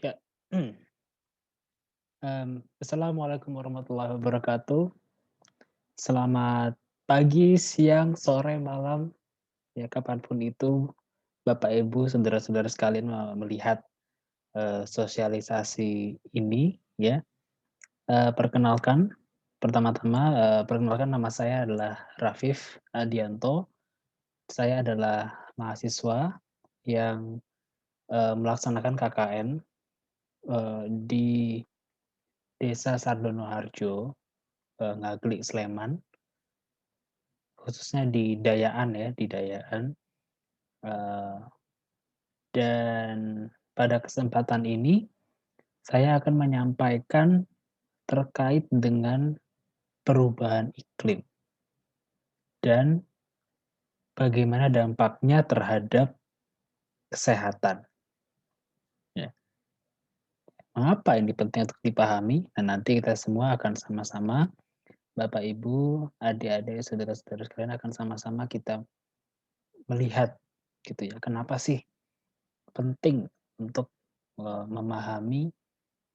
Ya, assalamualaikum warahmatullahi wabarakatuh. Selamat pagi, siang, sore, malam, ya kapanpun itu Bapak Ibu, saudara-saudara sekalian melihat sosialisasi ini, ya. Pertama-tama, perkenalkan nama saya adalah Rafif Adianto. Saya adalah mahasiswa yang melaksanakan KKN di Desa Sardono Harjo, Ngaglik, Sleman. Khususnya di Dayaan ya, di Dayaan, eee, dan pada kesempatan ini saya akan menyampaikan terkait dengan perubahan iklim dan bagaimana dampaknya terhadap kesehatan, ya. Mengapa ini penting untuk dipahami? Nah, nanti kita semua akan sama-sama, Bapak, Ibu, adik-adik, saudara-saudara sekalian akan sama-sama kita melihat gitu ya, kenapa sih penting untuk, memahami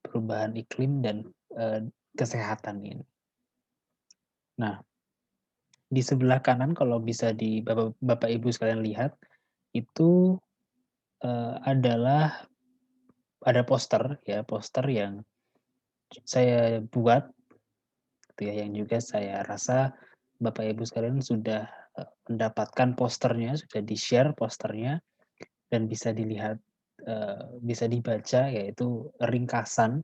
perubahan iklim dan, kesehatan ini. Nah, di sebelah kanan kalau bisa di Bapak Ibu sekalian lihat, itu, adalah ada poster ya, poster yang saya buat gitu ya, yang juga saya rasa Bapak Ibu sekalian sudah, mendapatkan posternya, sudah di-share posternya dan bisa dilihat, bisa dibaca yaitu ringkasan,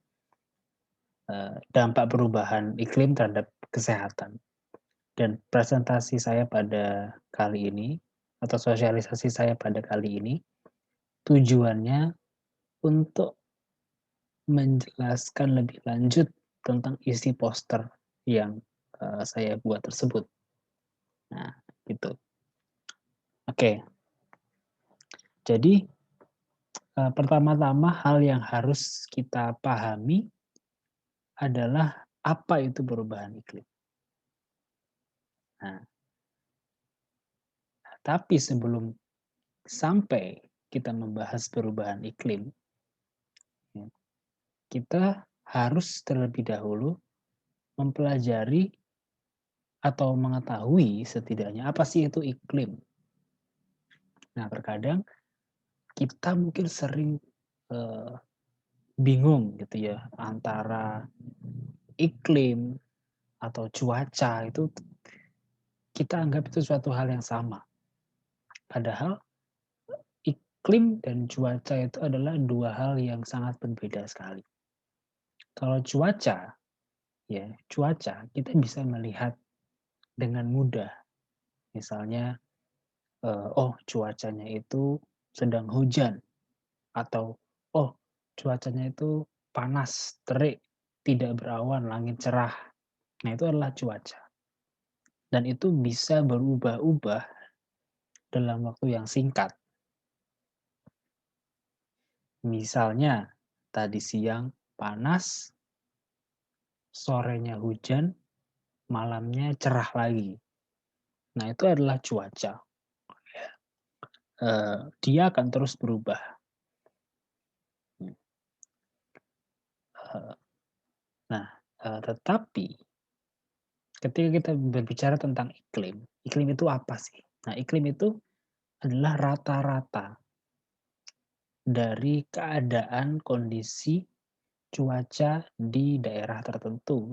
dampak perubahan iklim terhadap kesehatan. Dan presentasi saya pada kali ini, atau sosialisasi saya pada kali ini, tujuannya untuk menjelaskan lebih lanjut tentang isi poster yang, saya buat tersebut. Nah, gitu. Oke, jadi, pertama-tama hal yang harus kita pahami adalah apa itu perubahan iklim. Nah, tapi sebelum sampai kita membahas perubahan iklim, ya, kita harus terlebih dahulu mempelajari atau mengetahui setidaknya apa sih itu iklim. Nah, terkadang kita mungkin sering, eee, bingung gitu ya antara iklim atau cuaca itu kita anggap itu suatu hal yang sama. Padahal iklim dan cuaca itu adalah 2 hal yang sangat berbeda sekali. Kalau cuaca, ya cuaca kita bisa melihat dengan mudah. Misalnya, oh cuacanya itu sedang hujan atau, oh cuacanya itu panas, terik, tidak berawan, langit cerah. Nah itu adalah cuaca dan itu bisa berubah-ubah dalam waktu yang singkat. Misalnya tadi siang panas, sorenya hujan, malamnya cerah lagi. Nah itu adalah cuaca, dia akan terus berubah, eee, nah, tetapi ketika kita berbicara tentang iklim, iklim itu apa sih? Nah, iklim itu adalah rata-rata dari keadaan kondisi cuaca di daerah tertentu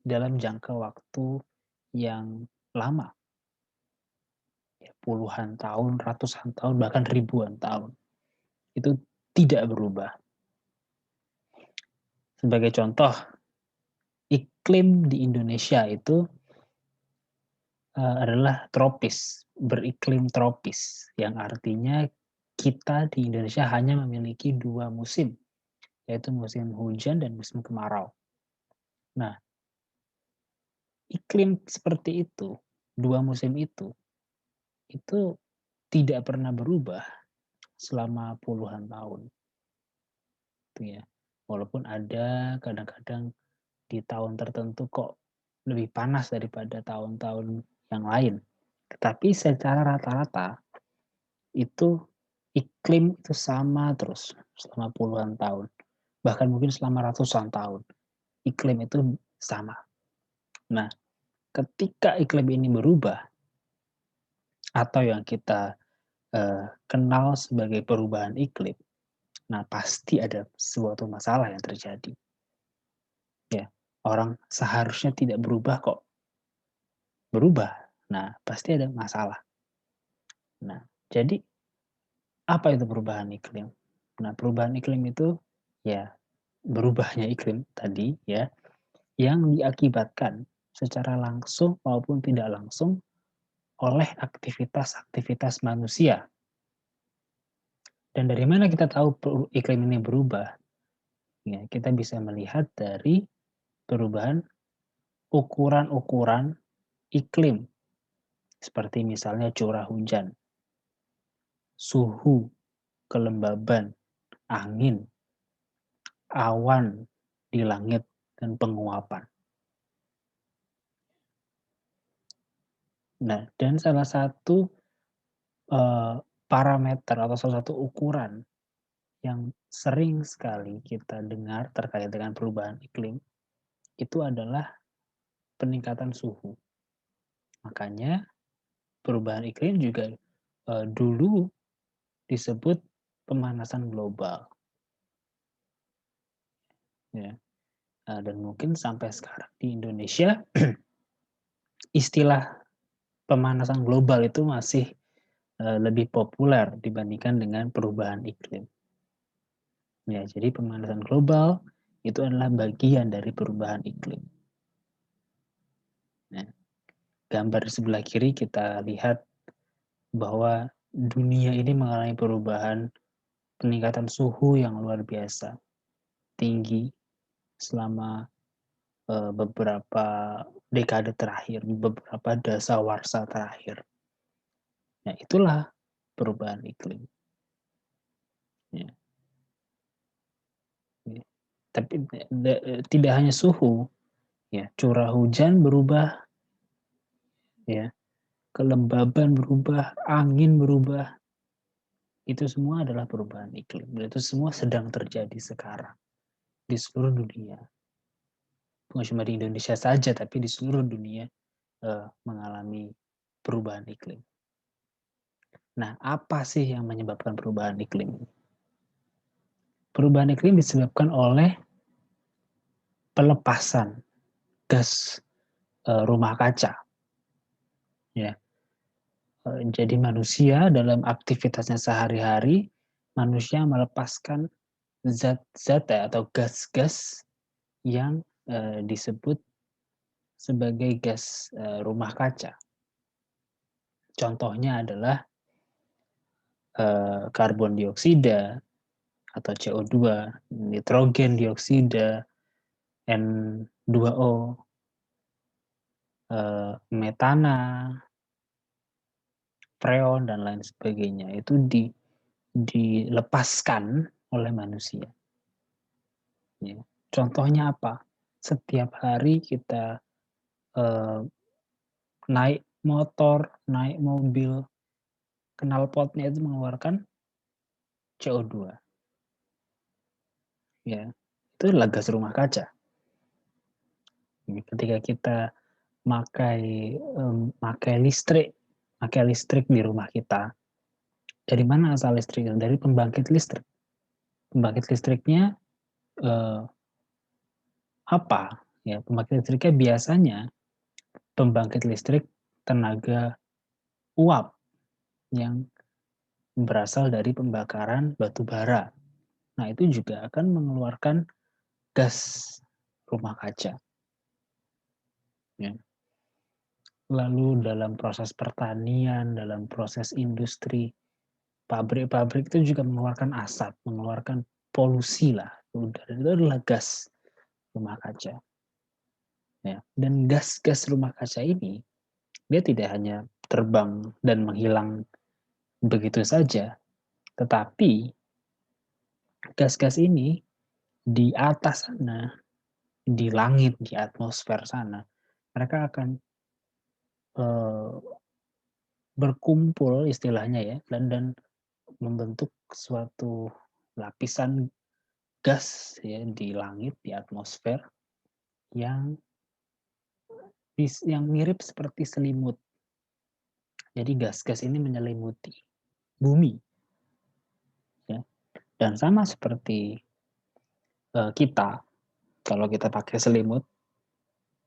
dalam jangka waktu yang lama, ya puluhan tahun, ratusan tahun, bahkan ribuan tahun. Itu tidak berubah. Sebagai contoh, iklim di Indonesia itu, adalah tropis, beriklim tropis, yang artinya kita di Indonesia hanya memiliki 2 musim, yaitu musim hujan dan musim kemarau. Nah, iklim seperti itu, 2 musim itu tidak pernah berubah selama puluhan tahun, gitu ya. Walaupun ada kadang-kadang di tahun tertentu kok lebih panas daripada tahun-tahun yang lain. Tetapi secara rata-rata itu iklim itu sama terus selama puluhan tahun, bahkan mungkin selama ratusan tahun, iklim itu sama. Nah, ketika iklim ini berubah, atau yang kita kenal sebagai perubahan iklim, nah pasti ada suatu masalah yang terjadi. Ya, orang seharusnya tidak berubah kok berubah. Nah, pasti ada masalah. Nah, jadi apa itu perubahan iklim? Nah, perubahan iklim itu ya berubahnya iklim tadi ya yang diakibatkan secara langsung maupun tidak langsung oleh aktivitas-aktivitas manusia. Dan dari mana kita tahu iklim ini berubah? Ya, kita bisa melihat dari perubahan ukuran-ukuran iklim, seperti misalnya curah hujan, suhu, kelembaban, angin, awan di langit, dan penguapan. Nah, dan salah satu parameter atau salah satu ukuran yang sering sekali kita dengar terkait dengan perubahan iklim itu adalah peningkatan suhu. Makanya perubahan iklim juga dulu disebut pemanasan global. Ya. Dan mungkin sampai sekarang di Indonesia istilah pemanasan global itu masih lebih populer dibandingkan dengan perubahan iklim. Ya, jadi pemanasan global itu adalah bagian dari perubahan iklim. Nah, gambar di sebelah kiri kita lihat bahwa dunia ini mengalami perubahan peningkatan suhu yang luar biasa tinggi selama beberapa dekade terakhir, beberapa dasawarsa terakhir. Nah, itulah perubahan iklim. Ya. Ya. Tapi tidak hanya suhu, ya, curah hujan berubah, ya, kelembaban berubah, angin berubah, itu semua adalah perubahan iklim. Dan itu semua sedang terjadi sekarang di seluruh dunia. Bukan cuma di Indonesia saja, tapi di seluruh dunia mengalami perubahan iklim. Nah, apa sih yang menyebabkan perubahan iklim? Perubahan iklim disebabkan oleh pelepasan gas rumah kaca. Ya, jadi manusia dalam aktivitasnya sehari-hari, manusia melepaskan zat-zat atau gas-gas yang disebut sebagai gas rumah kaca. Contohnya adalah karbon dioksida atau CO2, nitrogen dioksida, N2O, metana, freon, dan lain sebagainya. Itu dilepaskan oleh manusia. Ya. Contohnya apa? Setiap hari kita naik motor, naik mobil, knalpotnya itu mengeluarkan CO2. Ya, itu adalah gas rumah kaca. Ketika kita pakai listrik di rumah kita, dari mana asal listriknya? Dari pembangkit listrik. Pembangkit listriknya apa? Ya, pembangkit listriknya biasanya pembangkit listrik tenaga uap yang berasal dari pembakaran batu bara. Nah, itu juga akan mengeluarkan gas rumah kaca. Ya. Lalu dalam proses pertanian, dalam proses industri, pabrik-pabrik itu juga mengeluarkan asap, mengeluarkan polusi lah. Dan itu adalah gas rumah kaca. Ya. Dan gas-gas rumah kaca ini, dia tidak hanya terbang dan menghilang begitu saja, tetapi gas-gas ini di atas sana, di langit, di atmosfer sana, mereka akan berkumpul istilahnya ya, dan membentuk suatu lapisan gas ya di langit, di atmosfer yang yang mirip seperti selimut. Jadi gas-gas ini menyelimuti bumi ya. Dan sama seperti kita, kalau kita pakai selimut,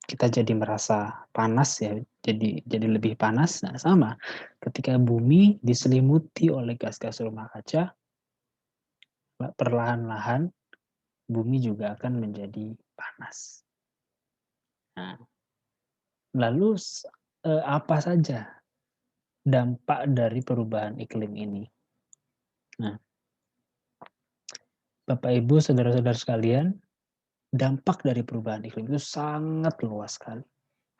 kita jadi merasa panas ya, jadi lebih panas. Nah, sama ketika bumi diselimuti oleh gas-gas rumah kaca, perlahan-lahan bumi juga akan menjadi panas. Nah, lalu apa saja dampak dari perubahan iklim ini? Nah, Bapak Ibu, saudara-saudara sekalian, dampak dari perubahan iklim itu sangat luas sekali.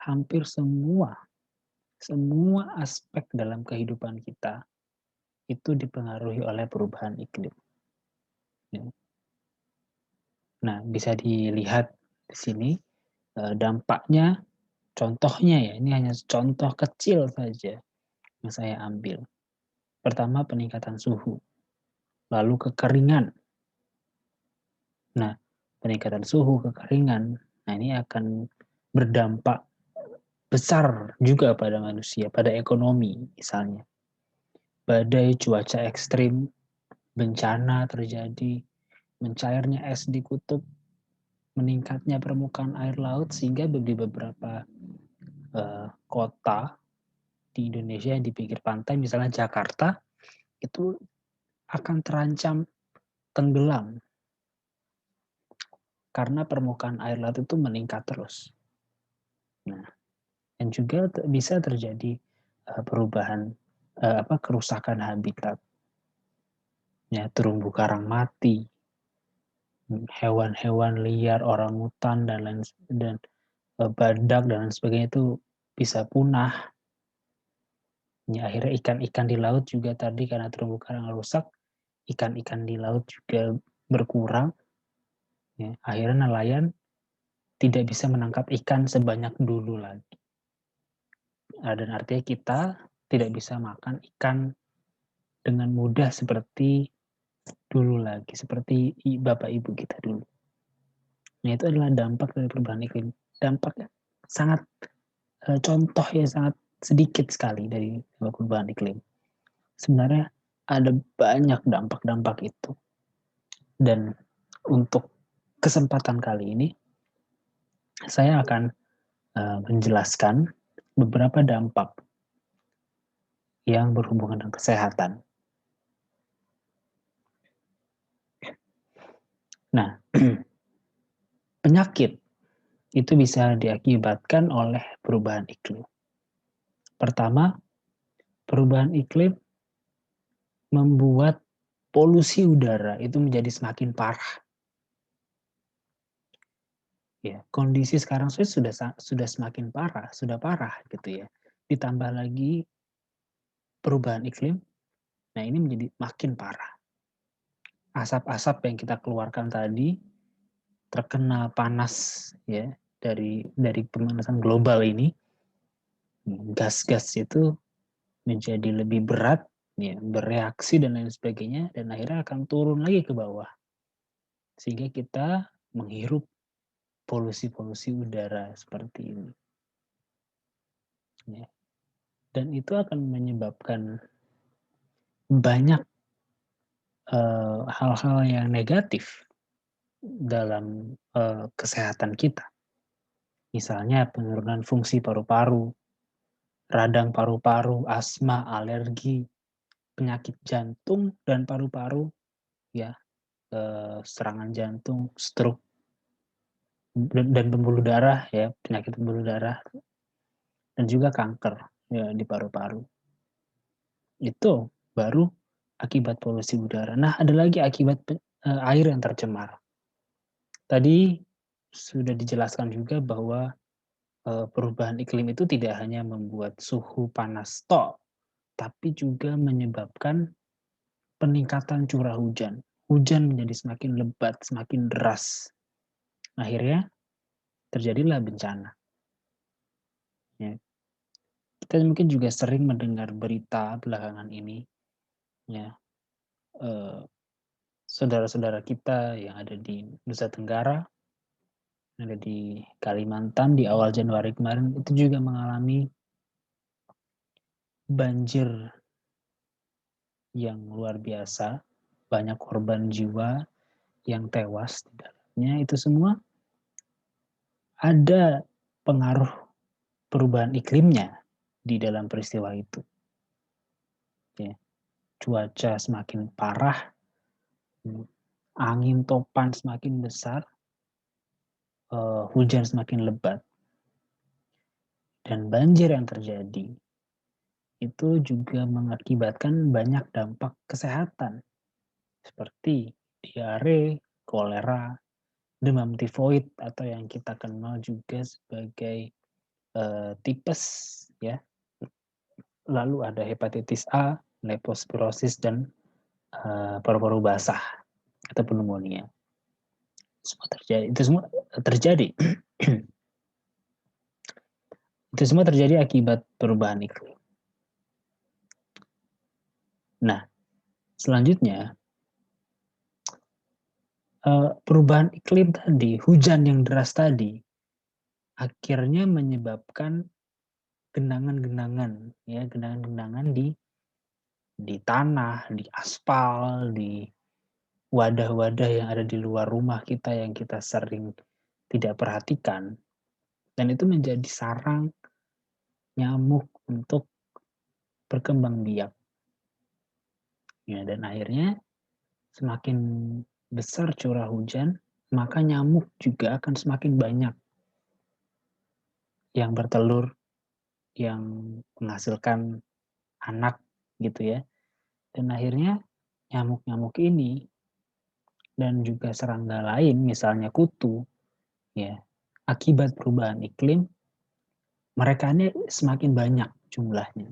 Hampir semua aspek dalam kehidupan kita itu dipengaruhi oleh perubahan iklim. Ya. Nah, bisa dilihat di sini dampaknya, contohnya ya, ini hanya contoh kecil saja yang saya ambil. Pertama, peningkatan suhu, lalu kekeringan. Nah, peningkatan suhu, kekeringan, nah ini akan berdampak besar juga pada manusia, pada ekonomi misalnya. Badai, cuaca ekstrim, bencana terjadi, mencairnya es di kutub, meningkatnya permukaan air laut, sehingga di beberapa kota di Indonesia yang di pinggir pantai, misalnya Jakarta, itu akan terancam tenggelam karena permukaan air laut itu meningkat terus. Nah, dan juga bisa terjadi perubahan kerusakan habitat, ya, terumbu karang mati, hewan-hewan liar, orangutan dan badak dan lain sebagainya itu bisa punah. Ya, akhirnya ikan-ikan di laut juga tadi karena terumbu karang rusak, ikan-ikan di laut juga berkurang. Ya, akhirnya nelayan tidak bisa menangkap ikan sebanyak dulu lagi. Dan artinya kita tidak bisa makan ikan dengan mudah seperti dulu lagi, seperti bapak ibu kita dulu. Nah, itu adalah dampak dari perubahan iklim. Dampaknya sangat contoh ya sangat sedikit sekali dari perubahan iklim. Sebenarnya ada banyak dampak-dampak itu. Dan untuk kesempatan kali ini, saya akan menjelaskan beberapa dampak yang berhubungan dengan kesehatan. Nah, penyakit itu bisa diakibatkan oleh perubahan iklim. Pertama, perubahan iklim membuat polusi udara itu menjadi semakin parah. Ya, kondisi sekarang sudah semakin parah, sudah parah gitu ya. Ditambah lagi perubahan iklim, nah ini menjadi makin parah. Asap-asap yang kita keluarkan tadi terkena panas ya dari pemanasan global ini, gas-gas itu menjadi lebih berat, ya, bereaksi dan lain sebagainya, dan akhirnya akan turun lagi ke bawah. Sehingga kita menghirup polusi-polusi udara seperti ini. Ya. Dan itu akan menyebabkan banyak hal-hal yang negatif dalam kesehatan kita. Misalnya penurunan fungsi paru-paru, radang paru-paru, asma, alergi, penyakit jantung dan paru-paru, ya, serangan jantung, stroke, dan pembuluh darah, ya, penyakit pembuluh darah, dan juga kanker ya, di paru-paru. Itu baru akibat polusi udara. Nah, ada lagi akibat air yang tercemar. Tadi sudah dijelaskan juga bahwa perubahan iklim itu tidak hanya membuat suhu panas tok, tapi juga menyebabkan peningkatan curah hujan. Hujan menjadi semakin lebat, semakin deras. Akhirnya terjadilah bencana. Ya. Kita mungkin juga sering mendengar berita belakangan ini, ya, saudara-saudara kita yang ada di Nusa Tenggara, yang ada di Kalimantan di awal Januari kemarin, itu juga mengalami banjir yang luar biasa, banyak korban jiwa yang tewas di dalamnya. Itu semua ada pengaruh perubahan iklimnya di dalam peristiwa itu. Ya, cuaca semakin parah, angin topan semakin besar, hujan semakin lebat, dan banjir yang terjadi itu juga mengakibatkan banyak dampak kesehatan seperti diare, kolera, demam tifoid atau yang kita kenal juga sebagai tipes, ya. Lalu ada hepatitis A, leptospirosis, dan paru-paru basah atau pneumonia. Semua terjadi, itu semua terjadi. Itu semua terjadi akibat perubahan iklim. Nah, selanjutnya perubahan iklim tadi, hujan yang deras tadi, akhirnya menyebabkan genangan-genangan, ya, genangan-genangan di tanah, di aspal, di wadah-wadah yang ada di luar rumah kita yang kita sering tidak perhatikan, dan itu menjadi sarang nyamuk untuk berkembang biak. Ya, dan akhirnya semakin besar curah hujan, maka nyamuk juga akan semakin banyak yang bertelur, yang menghasilkan anak gitu ya. Dan akhirnya nyamuk-nyamuk ini dan juga serangga lain, misalnya kutu, ya, akibat perubahan iklim, mereka ini semakin banyak jumlahnya.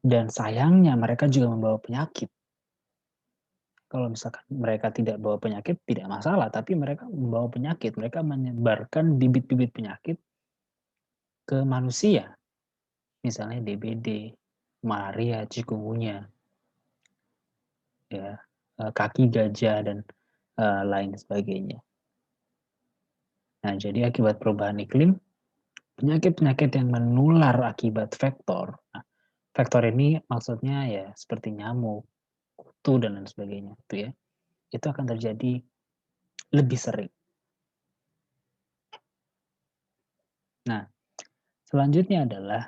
Dan sayangnya mereka juga membawa penyakit. Kalau misalkan mereka tidak bawa penyakit, tidak masalah. Tapi mereka membawa penyakit. Mereka menyebarkan bibit-bibit penyakit ke manusia. Misalnya DBD, malaria, chikungunya, ya, kaki gajah, dan lain sebagainya. Nah, jadi akibat perubahan iklim, penyakit-penyakit yang menular akibat vektor. Nah, vektor ini maksudnya ya seperti nyamuk, kutu, dan lain sebagainya. Itu ya. Itu akan terjadi lebih sering. Nah, selanjutnya adalah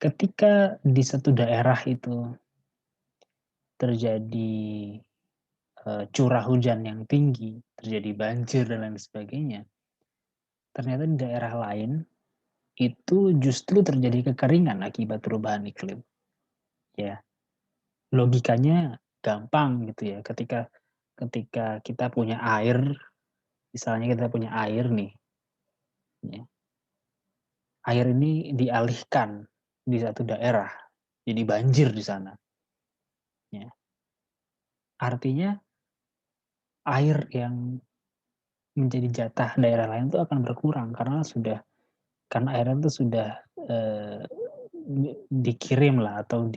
ketika di satu daerah itu terjadi curah hujan yang tinggi, terjadi banjir dan lain sebagainya, ternyata di daerah lain itu justru terjadi kekeringan akibat perubahan iklim. Ya, logikanya gampang gitu ya. Ketika kita punya air, misalnya kita punya air nih, ya, air ini dialihkan di satu daerah, jadi banjir di sana. Ya. Artinya air yang menjadi jatah daerah lain itu akan berkurang karena airnya itu sudah eh, dikirim lah atau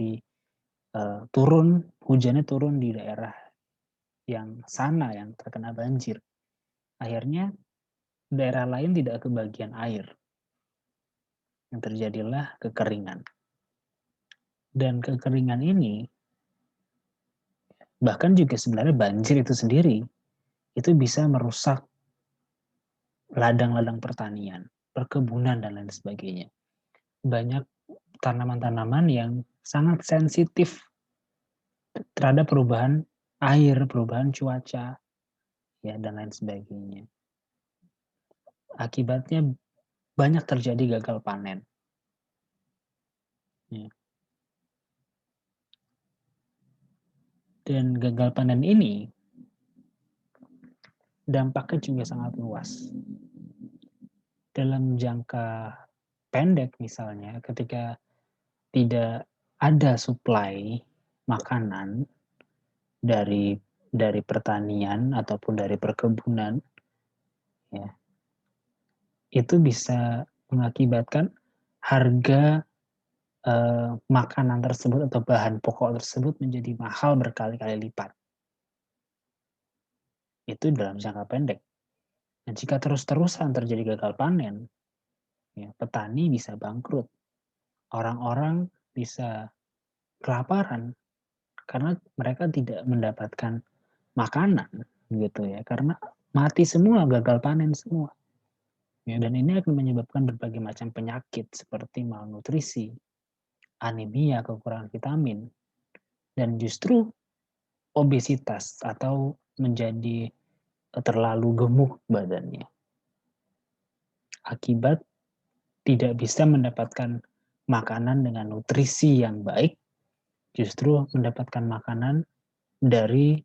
turun, hujannya turun di daerah yang sana yang terkena banjir. Akhirnya daerah lain tidak kebagian air. Yang terjadilah kekeringan. Dan kekeringan ini bahkan juga sebenarnya banjir itu sendiri itu bisa merusak ladang-ladang pertanian, perkebunan, dan lain sebagainya. Banyak tanaman-tanaman yang sangat sensitif terhadap perubahan air, perubahan cuaca, ya, dan lain sebagainya. Akibatnya banyak terjadi gagal panen. Ya. Dan gagal panen ini dampaknya juga sangat luas. Dalam jangka pendek misalnya, ketika tidak ada suplai makanan dari pertanian ataupun dari perkebunan, ya, itu bisa mengakibatkan harga makanan tersebut atau bahan pokok tersebut menjadi mahal berkali-kali lipat. Itu dalam jangka pendek. Dan jika terus-terusan terjadi gagal panen, ya, petani bisa bangkrut. Orang-orang bisa kelaparan karena mereka tidak mendapatkan makanan gitu ya, karena mati semua, gagal panen semua. Ya, dan ini akan menyebabkan berbagai macam penyakit seperti malnutrisi, anemia, kekurangan vitamin, dan justru obesitas atau menjadi terlalu gemuk badannya. Akibat tidak bisa mendapatkan makanan dengan nutrisi yang baik, justru mendapatkan makanan dari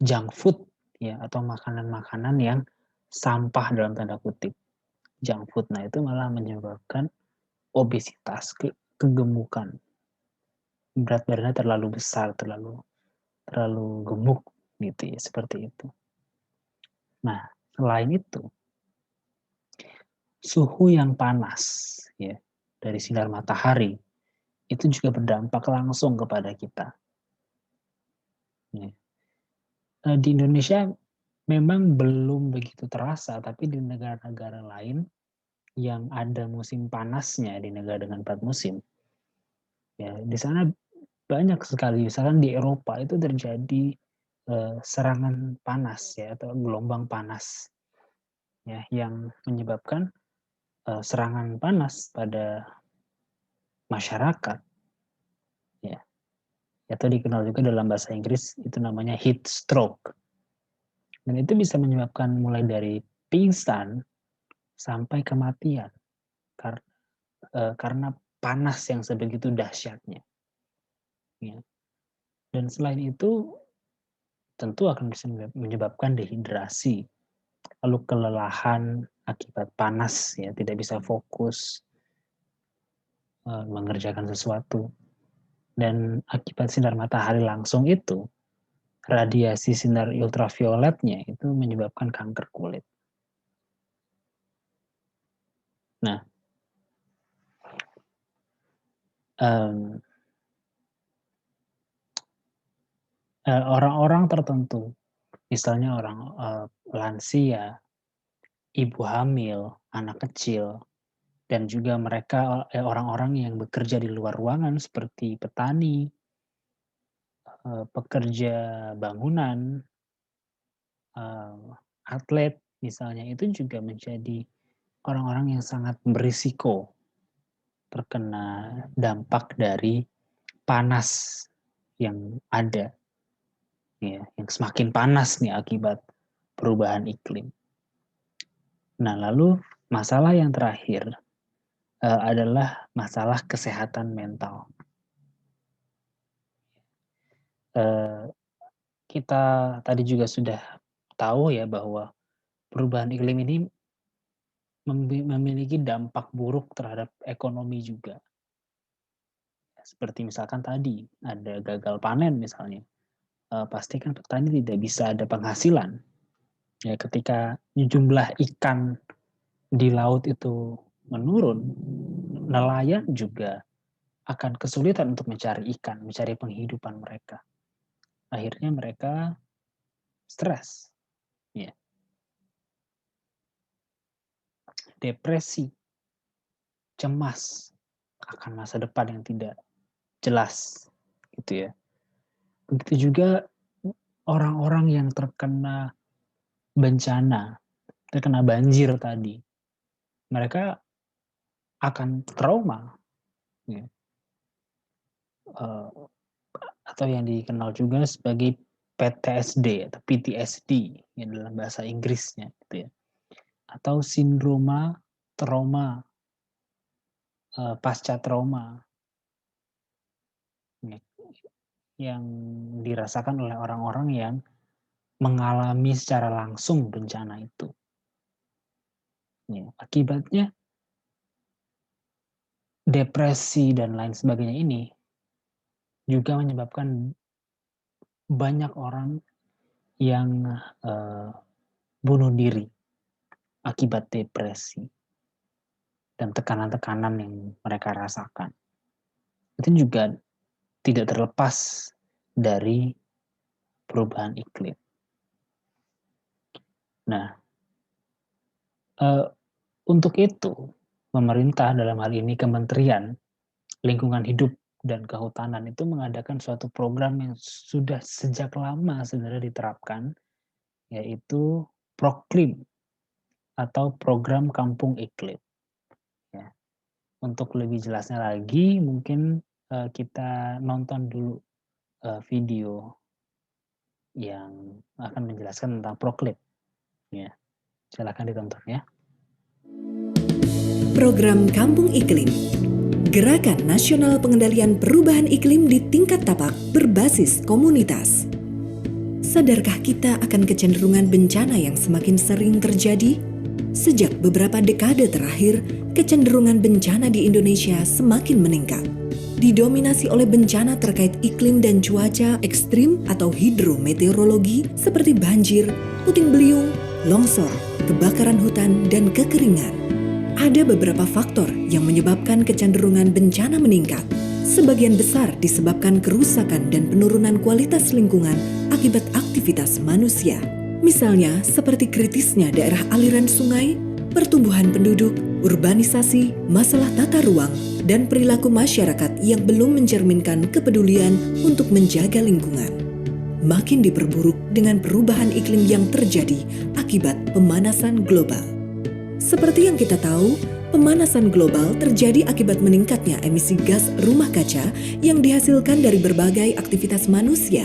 junk food ya, atau makanan-makanan yang sampah dalam tanda kutip. Junk food, nah itu malah menyebabkan obesitas, kegemukan. Berat badannya terlalu besar, terlalu gemuk gitu ya, seperti itu. Nah, selain itu, suhu yang panas ya dari sinar matahari itu juga berdampak langsung kepada kita. Ya. Di Indonesia memang belum begitu terasa, tapi di negara-negara lain yang ada musim panasnya, di negara dengan 4 musim, ya di sana banyak sekali, misalkan di Eropa itu terjadi serangan panas ya, atau gelombang panas ya, yang menyebabkan serangan panas pada masyarakat ya, atau dikenal juga dalam bahasa Inggris itu namanya heat stroke. Dan itu bisa menyebabkan mulai dari pingsan sampai kematian karena panas yang sebegitu dahsyatnya. Ya. Dan selain itu tentu akan bisa menyebabkan dehidrasi, lalu kelelahan akibat panas ya, tidak bisa fokus mengerjakan sesuatu. Dan akibat sinar matahari langsung itu, radiasi sinar ultravioletnya itu menyebabkan kanker kulit. Nah, orang-orang tertentu, misalnya orang lansia, ibu hamil, anak kecil, dan juga mereka orang-orang yang bekerja di luar ruangan seperti petani, pekerja bangunan, atlet misalnya, itu juga menjadi orang-orang yang sangat berisiko terkena dampak dari panas yang ada, ya, yang semakin panas nih akibat perubahan iklim. Nah, lalu masalah yang terakhir adalah masalah kesehatan mental. Kita tadi juga sudah tahu ya bahwa perubahan iklim ini memiliki dampak buruk terhadap ekonomi juga. Seperti misalkan tadi ada gagal panen misalnya, pasti kan petani tidak bisa ada penghasilan. Ya, ketika jumlah ikan di laut itu menurun, nelayan juga akan kesulitan untuk mencari ikan, mencari penghidupan mereka. Akhirnya mereka stres, ya, depresi, cemas akan masa depan yang tidak jelas, gitu ya. Begitu juga orang-orang yang terkena bencana, terkena banjir tadi, mereka akan trauma, ya. Atau yang dikenal juga sebagai PTSD atau PTSD ya, dalam bahasa Inggrisnya, gitu ya. Atau sindroma trauma pasca trauma ya, yang dirasakan oleh orang-orang yang mengalami secara langsung bencana itu. Ya, akibatnya depresi dan lain sebagainya ini juga menyebabkan banyak orang yang bunuh diri akibat depresi dan tekanan-tekanan yang mereka rasakan. itu juga tidak terlepas dari perubahan iklim. Nah, untuk itu pemerintah, dalam hal ini Kementerian Lingkungan Hidup dan Kehutanan, itu mengadakan suatu program yang sudah sejak lama sebenarnya diterapkan, yaitu Proklim atau Program Kampung Iklim, ya. Untuk lebih jelasnya lagi mungkin, kita nonton dulu, video yang akan menjelaskan tentang Proklim, ya. Silakan ditonton ya. Program Kampung Iklim, Gerakan Nasional Pengendalian Perubahan Iklim di tingkat tapak berbasis komunitas. Sadarkah kita akan kecenderungan bencana yang semakin sering terjadi? Sejak beberapa dekade terakhir, kecenderungan bencana di Indonesia semakin meningkat. Didominasi oleh bencana terkait iklim dan cuaca ekstrim atau hidrometeorologi seperti banjir, puting beliung, longsor, kebakaran hutan, dan kekeringan. Ada beberapa faktor yang menyebabkan kecenderungan bencana meningkat. Sebagian besar disebabkan kerusakan dan penurunan kualitas lingkungan akibat aktivitas manusia. Misalnya seperti kritisnya daerah aliran sungai, pertumbuhan penduduk, urbanisasi, masalah tata ruang, dan perilaku masyarakat yang belum mencerminkan kepedulian untuk menjaga lingkungan. Makin diperburuk dengan perubahan iklim yang terjadi akibat pemanasan global. Seperti yang kita tahu, pemanasan global terjadi akibat meningkatnya emisi gas rumah kaca yang dihasilkan dari berbagai aktivitas manusia.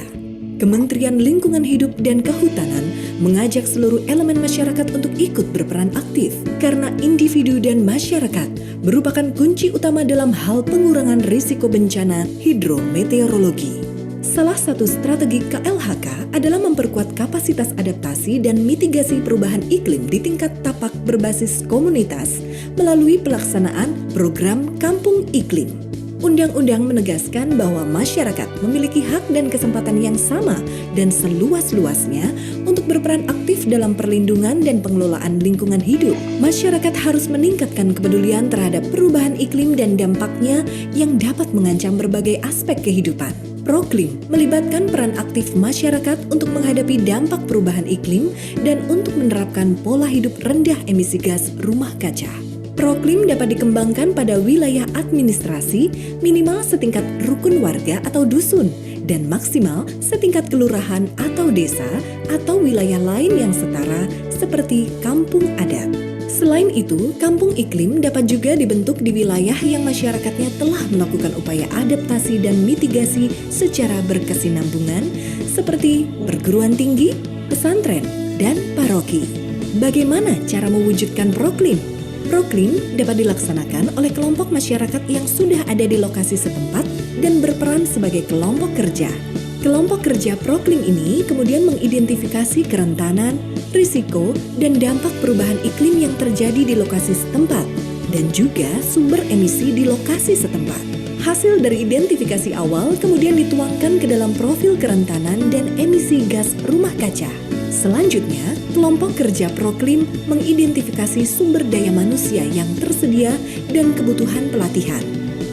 Kementerian Lingkungan Hidup dan Kehutanan mengajak seluruh elemen masyarakat untuk ikut berperan aktif karena individu dan masyarakat merupakan kunci utama dalam hal pengurangan risiko bencana hidrometeorologi. Salah satu strategi KLHK adalah memperkuat kapasitas adaptasi dan mitigasi perubahan iklim di tingkat tapak berbasis komunitas melalui pelaksanaan program Kampung Iklim. Undang-undang menegaskan bahwa masyarakat memiliki hak dan kesempatan yang sama dan seluas-luasnya untuk berperan aktif dalam perlindungan dan pengelolaan lingkungan hidup. Masyarakat harus meningkatkan kepedulian terhadap perubahan iklim dan dampaknya yang dapat mengancam berbagai aspek kehidupan. Proklim melibatkan peran aktif masyarakat untuk menghadapi dampak perubahan iklim dan untuk menerapkan pola hidup rendah emisi gas rumah kaca. Proklim dapat dikembangkan pada wilayah administrasi minimal setingkat rukun warga atau dusun dan maksimal setingkat kelurahan atau desa atau wilayah lain yang setara seperti kampung adat. Selain itu, kampung iklim dapat juga dibentuk di wilayah yang masyarakatnya telah melakukan upaya adaptasi dan mitigasi secara berkesinambungan seperti perguruan tinggi, pesantren, dan paroki. Bagaimana cara mewujudkan Proklim? Proklim dapat dilaksanakan oleh kelompok masyarakat yang sudah ada di lokasi setempat dan berperan sebagai kelompok kerja. Kelompok kerja Proklim ini kemudian mengidentifikasi kerentanan, risiko, dan dampak perubahan iklim yang terjadi di lokasi setempat, dan juga sumber emisi di lokasi setempat. Hasil dari identifikasi awal kemudian dituangkan ke dalam profil kerentanan dan emisi gas rumah kaca. Selanjutnya, kelompok kerja Proklim mengidentifikasi sumber daya manusia yang tersedia dan kebutuhan pelatihan.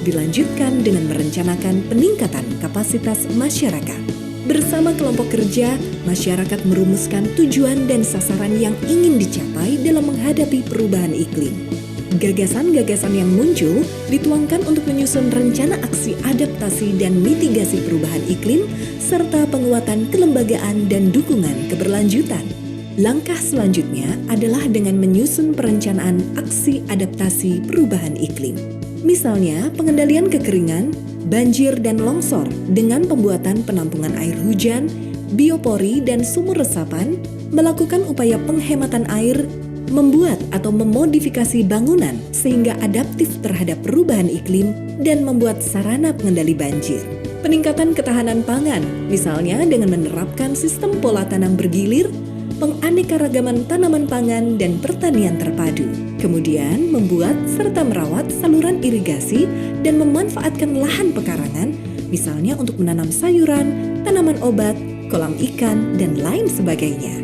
Dilanjutkan dengan merencanakan peningkatan kapasitas masyarakat. Bersama kelompok kerja, masyarakat merumuskan tujuan dan sasaran yang ingin dicapai dalam menghadapi perubahan iklim. Gagasan-gagasan yang muncul dituangkan untuk menyusun rencana aksi adaptasi dan mitigasi perubahan iklim, serta penguatan kelembagaan dan dukungan keberlanjutan. Langkah selanjutnya adalah dengan menyusun perencanaan aksi adaptasi perubahan iklim. Misalnya, pengendalian kekeringan, banjir dan longsor dengan pembuatan penampungan air hujan, biopori dan sumur resapan, melakukan upaya penghematan air, membuat atau memodifikasi bangunan sehingga adaptif terhadap perubahan iklim, dan membuat sarana pengendali banjir. Peningkatan ketahanan pangan, misalnya dengan menerapkan sistem pola tanam bergilir, penganekaragaman tanaman pangan dan pertanian terpadu. Kemudian membuat serta merawat saluran irigasi dan memanfaatkan lahan pekarangan, misalnya untuk menanam sayuran, tanaman obat, kolam ikan, dan lain sebagainya.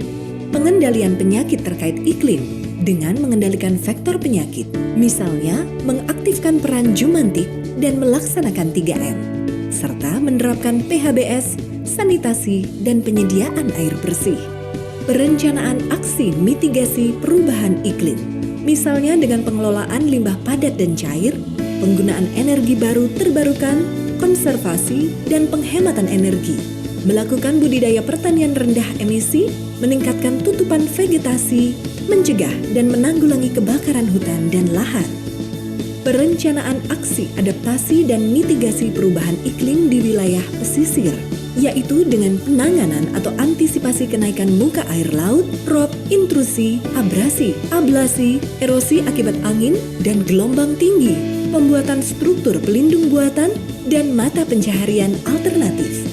Pengendalian penyakit terkait iklim dengan mengendalikan faktor penyakit, misalnya mengaktifkan peran jumantik dan melaksanakan 3M, serta menerapkan PHBS, sanitasi, dan penyediaan air bersih. Perencanaan aksi mitigasi perubahan iklim, misalnya dengan pengelolaan limbah padat dan cair, penggunaan energi baru terbarukan, konservasi, dan penghematan energi, melakukan budidaya pertanian rendah emisi, meningkatkan tutupan vegetasi, mencegah dan menanggulangi kebakaran hutan dan lahan. Perencanaan aksi adaptasi dan mitigasi perubahan iklim di wilayah pesisir, yaitu dengan penanganan atau antisipasi kenaikan muka air laut, rob, intrusi, abrasi, ablasi, erosi akibat angin dan gelombang tinggi, pembuatan struktur pelindung buatan, dan mata pencaharian alternatif.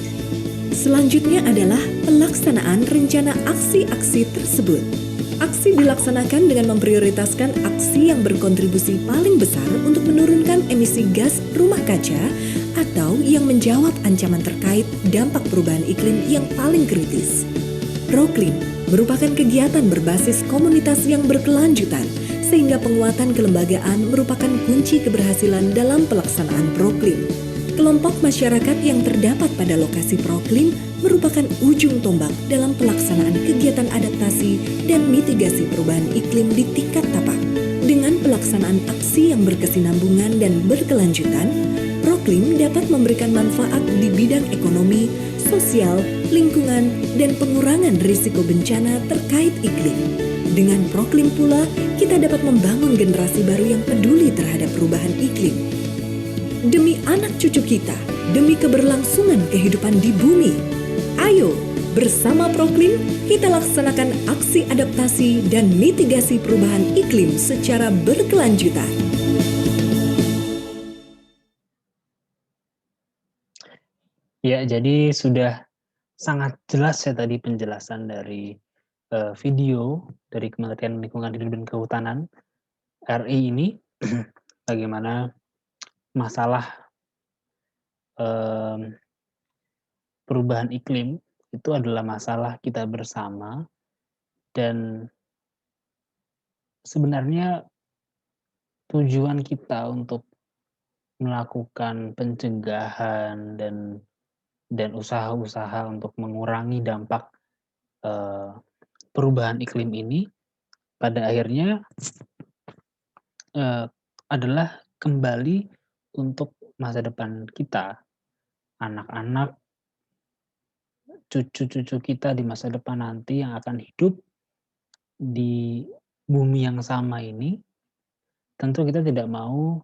Selanjutnya adalah pelaksanaan rencana aksi-aksi tersebut. Aksi dilaksanakan dengan memprioritaskan aksi yang berkontribusi paling besar untuk menurunkan emisi gas rumah kaca atau yang menjawab ancaman terkait dampak perubahan iklim yang paling kritis. Proklim merupakan kegiatan berbasis komunitas yang berkelanjutan, sehingga penguatan kelembagaan merupakan kunci keberhasilan dalam pelaksanaan Proklim. Kelompok masyarakat yang terdapat pada lokasi Proklim merupakan ujung tombak dalam pelaksanaan kegiatan adaptasi dan mitigasi perubahan iklim di tingkat tapak. Dengan pelaksanaan aksi yang berkesinambungan dan berkelanjutan, Proklim dapat memberikan manfaat di bidang ekonomi, sosial, lingkungan, dan pengurangan risiko bencana terkait iklim. Dengan Proklim pula, kita dapat membangun generasi baru yang peduli terhadap perubahan iklim. Demi anak cucu kita, demi keberlangsungan kehidupan di bumi. Ayo, bersama Proklim, kita laksanakan aksi adaptasi dan mitigasi perubahan iklim secara berkelanjutan. Ya, jadi sudah sangat jelas ya tadi penjelasan dari video dari Kementerian Lingkungan Hidup dan Kehutanan RI ini, bagaimana masalah perubahan iklim itu adalah masalah kita bersama, dan sebenarnya tujuan kita untuk melakukan pencegahan dan usaha-usaha untuk mengurangi dampak perubahan iklim ini pada akhirnya adalah kembali untuk masa depan kita, anak-anak, cucu-cucu kita di masa depan nanti yang akan hidup di bumi yang sama ini. Tentu kita tidak mau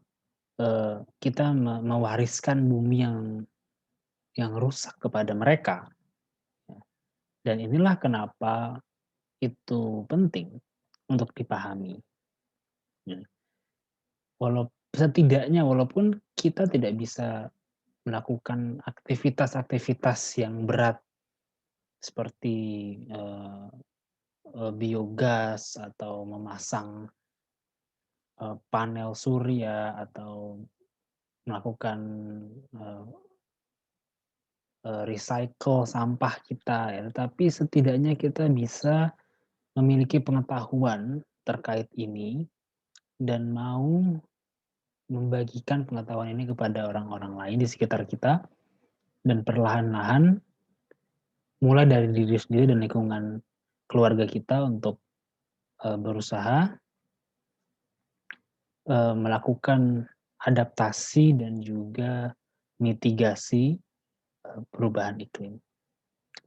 kita mewariskan bumi yang rusak kepada mereka. Dan inilah kenapa itu penting untuk dipahami. Setidaknya walaupun kita tidak bisa melakukan aktivitas-aktivitas yang berat seperti biogas atau memasang panel surya atau melakukan recycle sampah kita ya, tetapi setidaknya kita bisa memiliki pengetahuan terkait ini dan mau membagikan pengetahuan ini kepada orang-orang lain di sekitar kita, dan perlahan-lahan mulai dari diri sendiri dan lingkungan keluarga kita untuk berusaha melakukan adaptasi dan juga mitigasi perubahan iklim.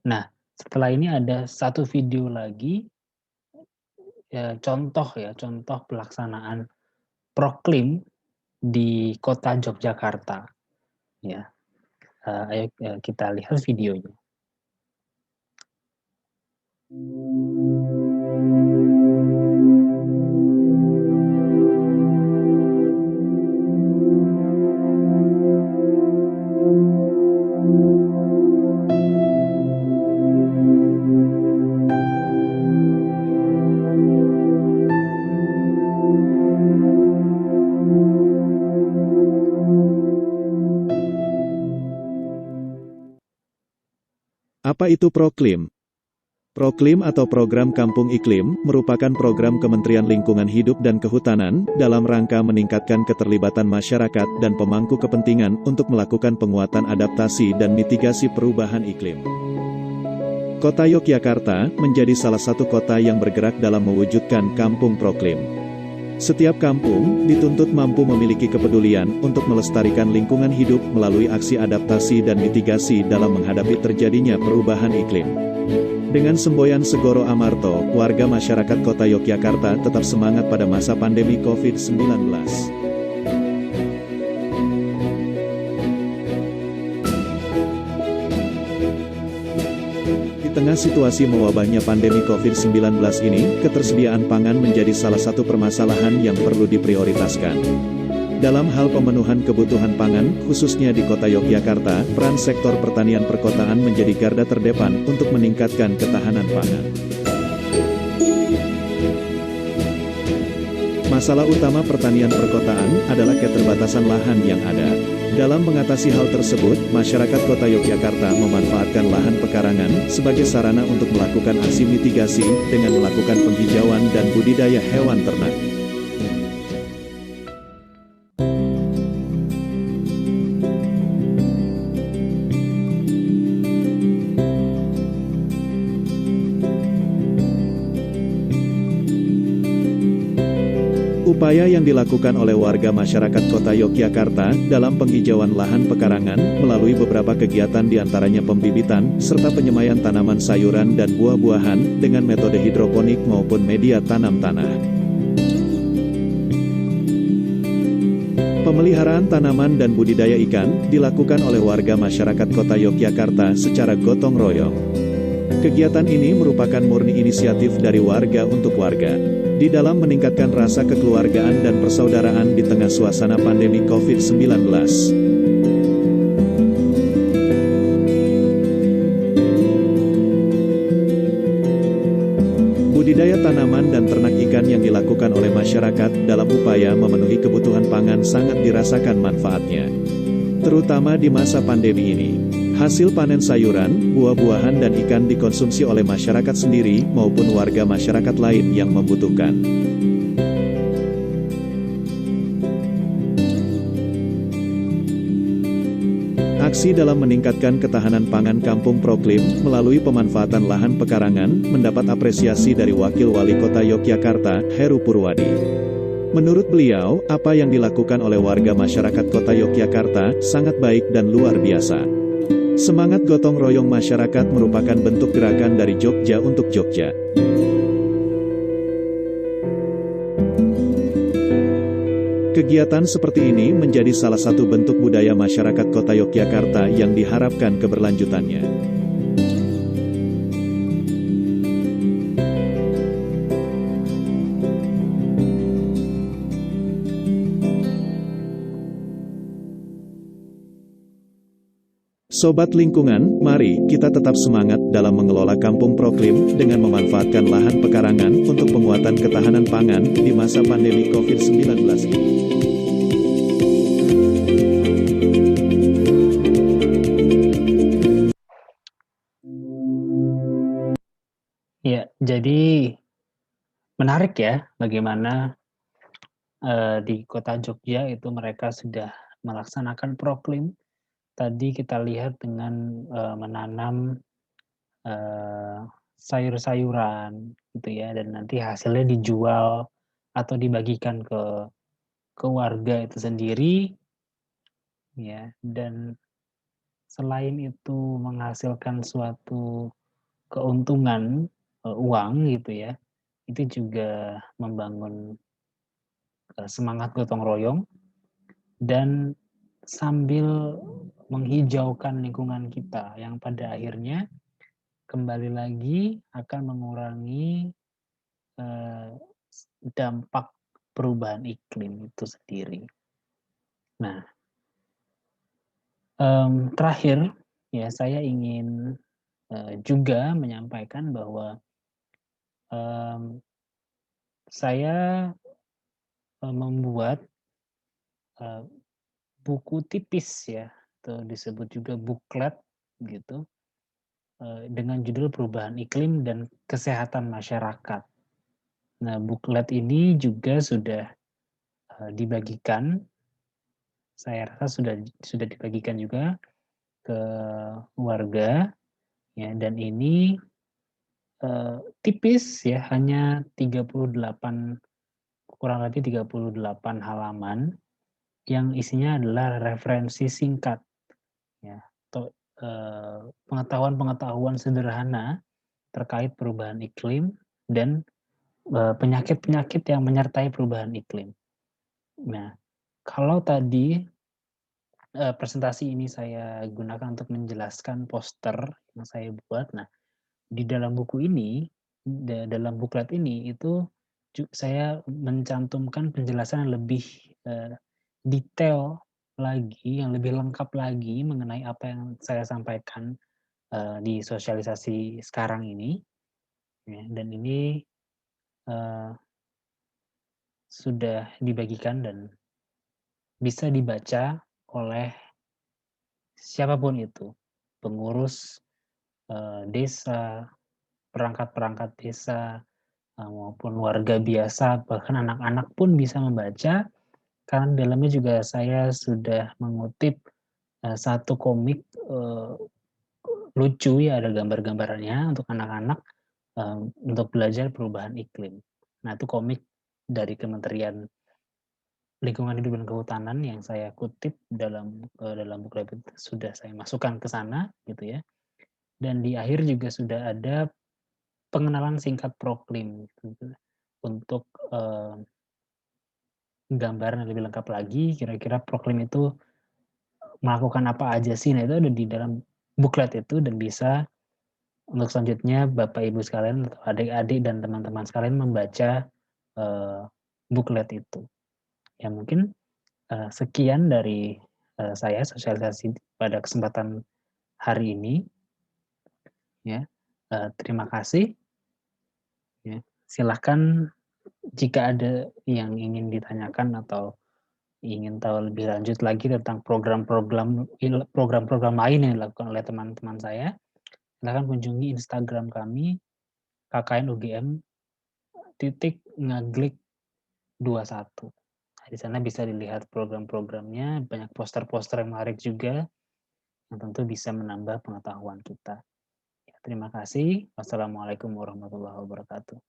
Nah, setelah ini ada satu video lagi contoh pelaksanaan Proklim di kota Yogyakarta. Ya, ayo kita lihat videonya. Apa itu Proklim? Proklim atau Program Kampung Iklim merupakan program Kementerian Lingkungan Hidup dan Kehutanan dalam rangka meningkatkan keterlibatan masyarakat dan pemangku kepentingan untuk melakukan penguatan adaptasi dan mitigasi perubahan iklim. Kota Yogyakarta menjadi salah satu kota yang bergerak dalam mewujudkan Kampung Proklim. Setiap kampung dituntut mampu memiliki kepedulian untuk melestarikan lingkungan hidup melalui aksi adaptasi dan mitigasi dalam menghadapi terjadinya perubahan iklim. Dengan semboyan Segoro Amarto, warga masyarakat Kota Yogyakarta tetap semangat pada masa pandemi COVID-19. Di tengah situasi mewabahnya pandemi COVID-19 ini, ketersediaan pangan menjadi salah satu permasalahan yang perlu diprioritaskan. Dalam hal pemenuhan kebutuhan pangan, khususnya di Kota Yogyakarta, peran sektor pertanian perkotaan menjadi garda terdepan untuk meningkatkan ketahanan pangan. Masalah utama pertanian perkotaan adalah keterbatasan lahan yang ada. Dalam mengatasi hal tersebut, masyarakat Kota Yogyakarta memanfaatkan lahan pekarangan sebagai sarana untuk melakukan aksi mitigasi dengan melakukan penghijauan dan budidaya hewan ternak. Upaya yang dilakukan oleh warga masyarakat Kota Yogyakarta dalam penghijauan lahan pekarangan melalui beberapa kegiatan diantaranya pembibitan, serta penyemaian tanaman sayuran dan buah-buahan dengan metode hidroponik maupun media tanam tanah. Pemeliharaan tanaman dan budidaya ikan dilakukan oleh warga masyarakat Kota Yogyakarta secara gotong royong. Kegiatan ini merupakan murni inisiatif dari warga untuk warga. Di dalam meningkatkan rasa kekeluargaan dan persaudaraan di tengah suasana pandemi COVID-19. Budidaya tanaman dan ternak ikan yang dilakukan oleh masyarakat dalam upaya memenuhi kebutuhan pangan sangat dirasakan manfaatnya. Terutama di masa pandemi ini. Hasil panen sayuran, buah-buahan dan ikan dikonsumsi oleh masyarakat sendiri maupun warga masyarakat lain yang membutuhkan. Aksi dalam meningkatkan ketahanan pangan Kampung Proklim melalui pemanfaatan lahan pekarangan mendapat apresiasi dari Wakil Wali Kota Yogyakarta, Heru Purwadi. Menurut beliau, apa yang dilakukan oleh warga masyarakat Kota Yogyakarta sangat baik dan luar biasa. Semangat gotong royong masyarakat merupakan bentuk gerakan dari Jogja untuk Jogja. Kegiatan seperti ini menjadi salah satu bentuk budaya masyarakat Kota Yogyakarta yang diharapkan keberlanjutannya. Sobat lingkungan, mari kita tetap semangat dalam mengelola Kampung Proklim dengan memanfaatkan lahan pekarangan untuk penguatan ketahanan pangan di masa pandemi COVID-19 ini. Ya, jadi menarik ya bagaimana di Kota Jogja itu mereka sudah melaksanakan Proklim. Tadi kita lihat dengan menanam sayur-sayuran gitu ya, dan nanti hasilnya dijual atau dibagikan ke warga itu sendiri ya, dan selain itu menghasilkan suatu keuntungan uang gitu ya, itu juga membangun semangat gotong royong dan sambil menghijaukan lingkungan kita yang pada akhirnya kembali lagi akan mengurangi dampak perubahan iklim itu sendiri. Nah, terakhir ya saya ingin juga menyampaikan bahwa saya membuat buku tipis ya, atau disebut juga buklet gitu, dengan judul Perubahan Iklim dan Kesehatan Masyarakat. Nah, buklet ini juga sudah, dibagikan, saya rasa sudah dibagikan juga ke warga, ya, dan ini, tipis ya, hanya 38, kurang lebih 38 halaman, yang isinya adalah referensi singkat, ya, atau, pengetahuan-pengetahuan sederhana terkait perubahan iklim dan, penyakit-penyakit yang menyertai perubahan iklim. Nah, kalau tadi, presentasi ini saya gunakan untuk menjelaskan poster yang saya buat. Nah, di dalam buku ini, dalam buklet ini itu saya mencantumkan penjelasan yang lebih, eee, detail lagi, yang lebih lengkap lagi mengenai apa yang saya sampaikan, di sosialisasi sekarang ini, ya, dan ini, eee, sudah dibagikan dan bisa dibaca oleh siapapun itu, pengurus, desa, perangkat-perangkat desa, maupun warga biasa, bahkan anak-anak pun bisa membaca, karena di dalamnya juga saya sudah mengutip, satu komik, lucu ya, ada gambar-gambarannya untuk anak-anak, untuk belajar perubahan iklim. Nah, itu komik dari Kementerian Lingkungan Hidup dan Kehutanan yang saya kutip dalam buklet itu sudah saya masukkan ke sana gitu ya, dan di akhir juga sudah ada pengenalan singkat Proklim gitu, untuk, gambaran yang lebih lengkap lagi, kira-kira Proklim itu melakukan apa aja sih. Nah, itu ada di dalam buklet itu dan bisa untuk selanjutnya Bapak Ibu sekalian atau adik-adik dan teman-teman sekalian membaca, eee, buklet itu. Ya mungkin, sekian dari, saya sosialisasi pada kesempatan hari ini ya, terima kasih ya. Silahkan jika ada yang ingin ditanyakan atau ingin tahu lebih lanjut lagi tentang program-program lain yang dilakukan oleh teman-teman saya, silakan kunjungi Instagram kami kkn.ugm.ngaglik21. Nah, di sana bisa dilihat program-programnya, banyak poster-poster yang menarik juga, yang tentu bisa menambah pengetahuan kita. Ya, terima kasih. Wassalamualaikum warahmatullahi wabarakatuh.